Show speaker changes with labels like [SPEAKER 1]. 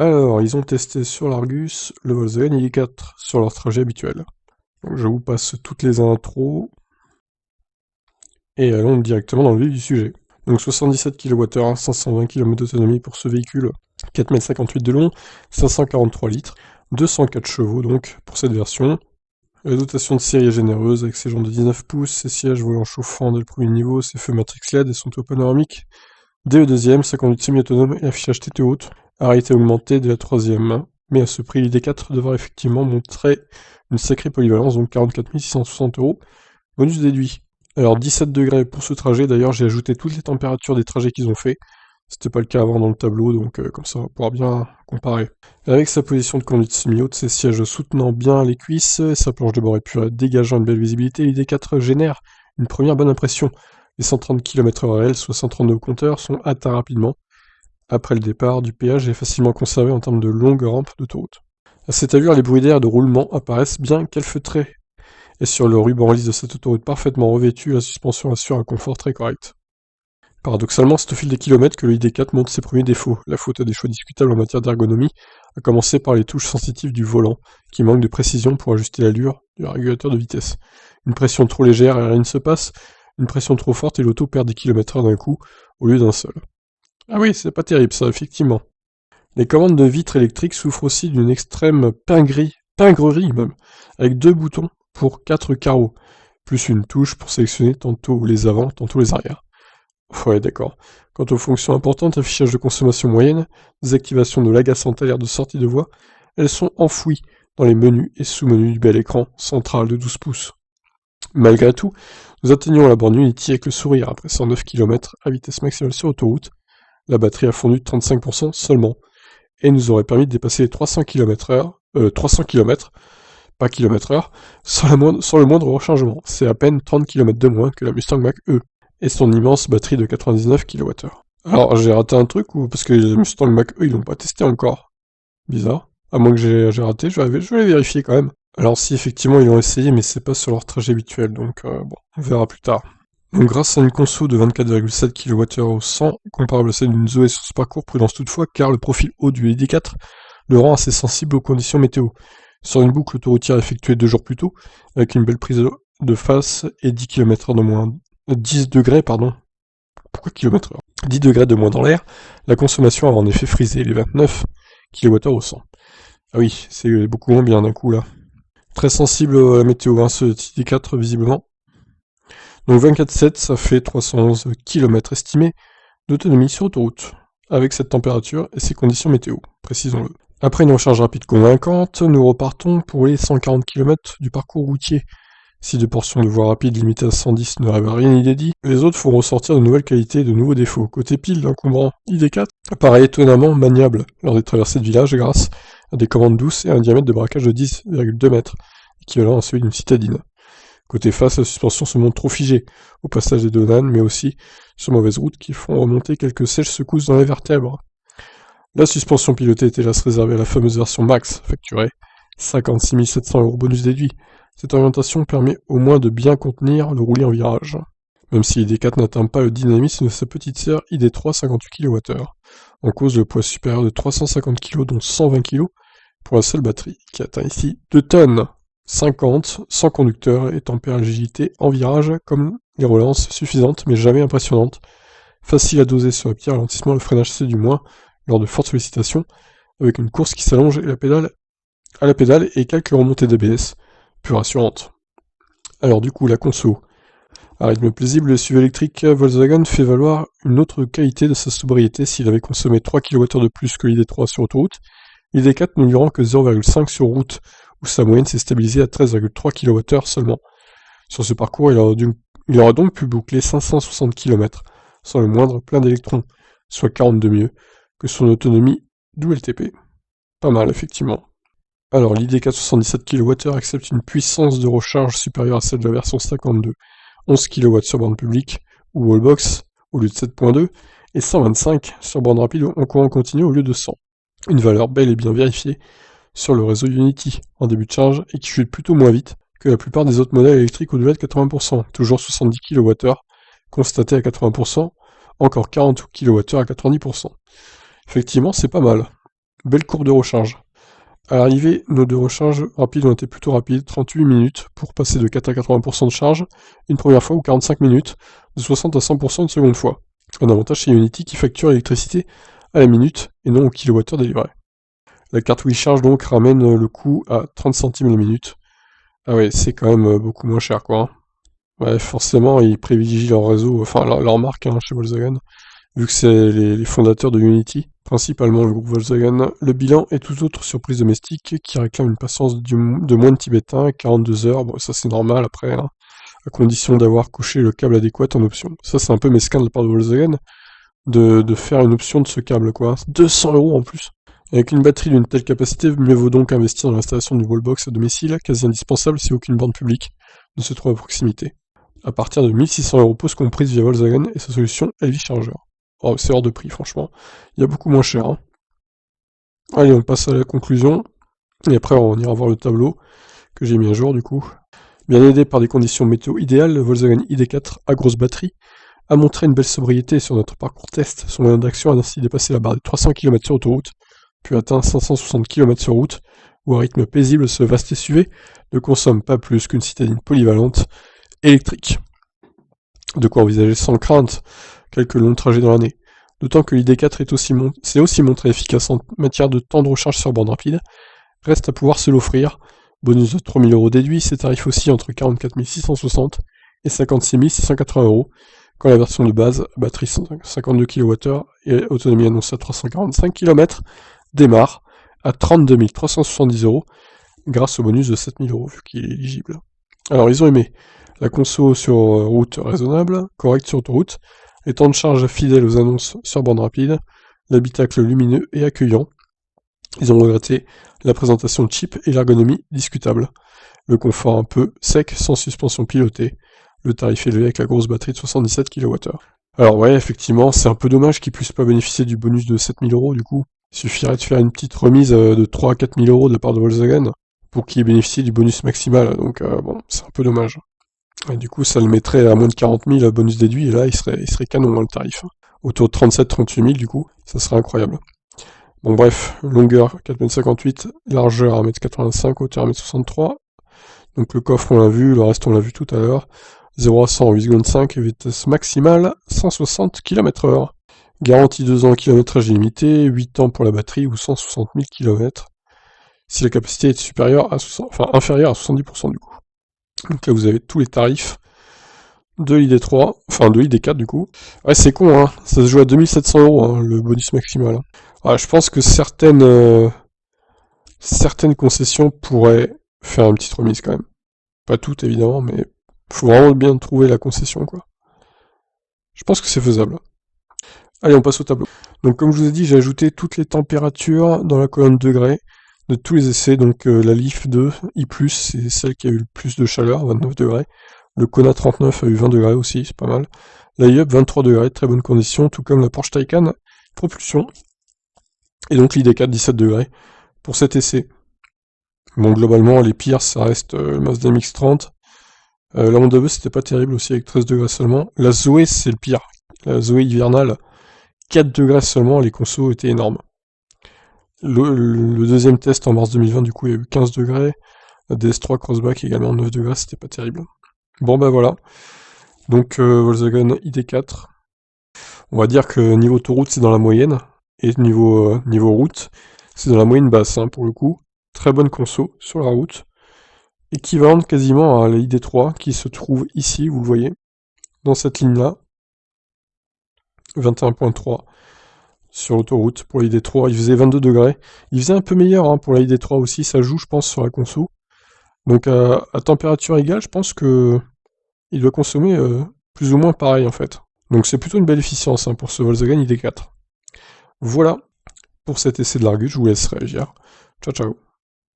[SPEAKER 1] Alors, ils ont testé sur l'Argus, le Volkswagen ID4 sur leur trajet habituel. Donc, je vous passe toutes les intros et allons directement dans le vif du sujet. Donc 77 kWh, 520 km d'autonomie pour ce véhicule, 4,58 m de long, 543 litres, 204 chevaux donc pour cette version. La dotation de série est généreuse avec ses jantes de 19 pouces, ses sièges volants chauffants dès le premier niveau, ses feux Matrix LED et son toit panoramique. Dès le deuxième, sa conduite semi-autonome et affichage TT haute. Arrêté augmenté dès la troisième. Mais à ce prix, l'ID4 devra effectivement montrer une sacrée polyvalence, donc 44 660 €. Bonus déduit. Alors 17 degrés pour ce trajet, d'ailleurs j'ai ajouté toutes les températures des trajets qu'ils ont fait. C'était pas le cas avant dans le tableau, donc comme ça on va pouvoir bien comparer. Avec sa position de conduite semi-haute, ses sièges soutenant bien les cuisses, sa planche de bord épurée dégageant une belle visibilité, l'ID4 génère une première bonne impression. Les 130 km/h réels, soit 132 au compteur, sont atteints rapidement. Après le départ du péage est facilement conservé en termes de longue rampe d'autoroute. À cette allure, les bruits d'air de roulement apparaissent bien calfeutrés. Et sur le ruban lisse de cette autoroute parfaitement revêtue, la suspension assure un confort très correct. Paradoxalement, c'est au fil des kilomètres que le ID4 montre ses premiers défauts. La faute à des choix discutables en matière d'ergonomie, à commencer par les touches sensitives du volant, qui manquent de précision pour ajuster l'allure du régulateur de vitesse. Une pression trop légère et rien ne se passe, une pression trop forte et l'auto perd des kilomètres d'un coup, au lieu d'un seul. Ah oui, c'est pas terrible ça, effectivement. Les commandes de vitres électriques souffrent aussi d'une extrême pingrerie même, avec 2 boutons pour 4 carreaux, plus une touche pour sélectionner tantôt les avant, tantôt les arrières. Ouais, d'accord. Quant aux fonctions importantes, affichage de consommation moyenne, désactivation de l'agaçante alerte de sortie de voie, elles sont enfouies dans les menus et sous-menus du bel écran central de 12 pouces. Malgré tout, nous atteignons la borne Unity avec le sourire après 109 km à vitesse maximale sur autoroute. La batterie a fondu de 35% seulement, et nous aurait permis de dépasser les 300 km, pas km/h, sans le moindre rechargement. C'est à peine 30 km de moins que la Mustang Mach-E, et son immense batterie de 99 kWh. Alors, j'ai raté un truc, ou parce que les Mustang Mach-E, ils l'ont pas testé encore. Bizarre. À moins que j'ai raté, je vais vérifier quand même. Alors si, effectivement, ils l'ont essayé, mais c'est pas sur leur trajet habituel, donc bon, on verra plus tard. Donc grâce à une conso de 24,7 kWh au 100, comparable à celle d'une Zoé sur ce parcours, prudence toutefois, car le profil haut du ID4 le rend assez sensible aux conditions météo. Sur une boucle autoroutière effectuée 2 jours plus tôt, avec une belle prise de face et 10 km/h de moins... 10 degrés, pardon. Pourquoi km/h 10 degrés de moins dans l'air, la consommation a en effet frisé les 29 kWh au 100. Ah oui, c'est beaucoup moins bien d'un coup là. Très sensible à la météo, hein, ce ID4 visiblement. Donc 24,7, ça fait 311 km estimés d'autonomie sur autoroute, avec cette température et ces conditions météo, précisons-le. Après une recharge rapide convaincante, nous repartons pour les 140 km du parcours routier. Si deux portions de voie rapide limitées à 110 ne rêvent à rien inédit, les autres font ressortir de nouvelles qualités et de nouveaux défauts. Côté pile, l'encombrant ID4 apparaît étonnamment maniable lors des traversées de village grâce à des commandes douces et un diamètre de braquage de 10,2 mètres, équivalent à celui d'une citadine. Côté face, la suspension se montre trop figée, au passage des donanes, mais aussi sur mauvaise route qui font remonter quelques sèches secousses dans les vertèbres. La suspension pilotée est hélas réservée à la fameuse version Max, facturée 56 700 € bonus déduit. Cette orientation permet au moins de bien contenir le roulis en virage, même si l'ID4 n'atteint pas le dynamisme de sa petite sœur ID3 58 kWh, en cause le poids supérieur de 350 kg dont 120 kg pour la seule batterie, qui atteint ici 2 tonnes 50, sans conducteur et tempère l'agilité en virage comme les relances suffisantes mais jamais impressionnantes, facile à doser sur le petit ralentissement, le freinage c'est du moins, lors de fortes sollicitations, avec une course qui s'allonge à la pédale et quelques remontées d'ABS, plus rassurantes. Alors du coup, la conso. À rythme paisible, le SUV électrique Volkswagen fait valoir une autre qualité de sa sobriété s'il avait consommé 3 kWh de plus que l'ID3 sur autoroute. L'ID4 ne lui rend que 0,5 sur route, où sa moyenne s'est stabilisée à 13,3 kWh seulement. Sur ce parcours, il aura donc pu boucler 560 km, sans le moindre plein d'électrons, soit 42 mieux que son autonomie WLTP. Pas mal, effectivement. Alors, l'ID4 77 kWh accepte une puissance de recharge supérieure à celle de la version 52, 11 kW sur borne publique ou wallbox au lieu de 7.2, et 125 sur borne rapide en courant continu au lieu de 100. Une valeur bel et bien vérifiée sur le réseau Unity en début de charge et qui chute plutôt moins vite que la plupart des autres modèles électriques au-delà de 80%, toujours 70 kWh, constaté à 80%, encore 40 kWh à 90%. Effectivement, c'est pas mal. Belle courbe de recharge. À l'arrivée, nos deux recharges rapides ont été plutôt rapides, 38 minutes pour passer de 4 à 80% de charge une première fois ou 45 minutes, de 60 à 100% une seconde fois. Un avantage chez Unity qui facture l'électricité à la minute et non au kilowattheure délivré. La carte WeCharge donc ramène le coût à 30 centimes la minute. Ah ouais, c'est quand même beaucoup moins cher quoi. Hein. Ouais, forcément, ils privilégient leur réseau, enfin leur marque hein, chez Volkswagen, vu que c'est les fondateurs de Unity, principalement le groupe Volkswagen. Le bilan est tout autre surprise domestique qui réclame une patience de moins de Tibétains, 42 heures, bon ça c'est normal après, hein, à condition d'avoir coché le câble adéquat en option. Ça c'est un peu mesquin de la part de Volkswagen, de faire une option de ce câble quoi. 200 € en plus. Avec une batterie d'une telle capacité, mieux vaut donc investir dans l'installation du wallbox à domicile, quasi indispensable si aucune borne publique ne se trouve à proximité. À partir de 1600 € pause comprise via Volkswagen et sa solution Heavy Charger. Oh, c'est hors de prix, franchement. Il y a beaucoup moins cher. Hein. Allez, on passe à la conclusion. Et après, on ira voir le tableau que j'ai mis à jour, du coup. Bien aidé par des conditions météo idéales, le Volkswagen ID4 à grosse batterie a montré une belle sobriété sur notre parcours test. Son moyen d'action a ainsi dépassé la barre des 300 km sur autoroute, puis atteint 560 km sur route, où à rythme paisible, ce vaste SUV ne consomme pas plus qu'une citadine polyvalente électrique. De quoi envisager sans crainte quelques longs trajets dans l'année. D'autant que l'ID4 s'est aussi montré efficace en matière de temps de recharge sur borne rapide. Reste à pouvoir se l'offrir. Bonus de 3000 € déduit, ses tarifs aussi entre 44 660 et 56 680 €, quand la version de base, batterie 52 kWh et autonomie annoncée à 345 km, démarre à 32 370 € grâce au bonus de 7000 € vu qu'il est éligible. Alors ils ont aimé la conso sur route raisonnable, correcte sur autoroute, les temps de charge fidèles aux annonces sur bande rapide, l'habitacle lumineux et accueillant. Ils ont regretté la présentation cheap et l'ergonomie discutable, le confort un peu sec sans suspension pilotée, le tarif élevé avec la grosse batterie de 77 kWh. Alors ouais, effectivement, c'est un peu dommage qu'ils puissent pas bénéficier du bonus de 7000 € du coup. Il suffirait de faire une petite remise de 3 à 4000 € de la part de Volkswagen pour qu'ils bénéficient du bonus maximal, donc bon, c'est un peu dommage. Et du coup, ça le mettrait à moins de 40 000 bonus déduit, et là, il serait canon hein, le tarif. Autour de 37-38 000 du coup, ça serait incroyable. Bon bref, longueur 4,58 m, largeur 1,85 m, hauteur 1,63 m. Donc le coffre on l'a vu, le reste on l'a vu tout à l'heure. 0 à 100 en 8 secondes 5, vitesse maximale 160 km/h. Garantie 2 ans kilométrage illimité, 8 ans pour la batterie ou 160 000 km. Si la capacité est supérieure à inférieure à 70% du coup. Donc là vous avez tous les tarifs de l'ID3, enfin de l'ID4 du coup. Ouais c'est con hein, ça se joue à 2700 € hein, le bonus maximal. Hein. Ouais, je pense que certaines concessions pourraient faire une petite remise quand même. Pas toutes évidemment, mais faut vraiment bien trouver la concession quoi. Je pense que c'est faisable. Allez on passe au tableau. Donc comme je vous ai dit j'ai ajouté toutes les températures dans la colonne degrés de tous les essais, donc la LIF 2 I+, c'est celle qui a eu le plus de chaleur, 29 degrés. Le Kona 39 a eu 20 degrés aussi, c'est pas mal. La IUP 23 degrés, très bonne condition, tout comme la Porsche Taycan propulsion. Et donc l'ID4 17 degrés pour cet essai. Bon globalement les pires ça reste le Mazda MX-30. La Honda Buzz c'était pas terrible aussi avec 13 degrés seulement. La Zoé c'est le pire. La Zoé hivernale, 4 degrés seulement, les consos étaient énormes. Le deuxième test en mars 2020, du coup, il y a eu 15 degrés. La DS3 Crossback également 9 degrés, c'était pas terrible. Bon, bah voilà. Donc, Volkswagen ID4. On va dire que niveau autoroute, c'est dans la moyenne. Et niveau route, c'est dans la moyenne basse, hein, pour le coup. Très bonne conso sur la route. Équivalente quasiment à la ID3 qui se trouve ici, vous le voyez. Dans cette ligne-là. 21.3. Sur l'autoroute pour la ID3, il faisait 22 degrés. Il faisait un peu meilleur hein, pour la ID3 aussi, ça joue je pense sur la conso. Donc à température égale, je pense que il doit consommer plus ou moins pareil en fait. Donc c'est plutôt une belle efficience hein, pour ce Volkswagen ID4. Voilà pour cet essai de l'Argus, je vous laisse réagir. Ciao ciao.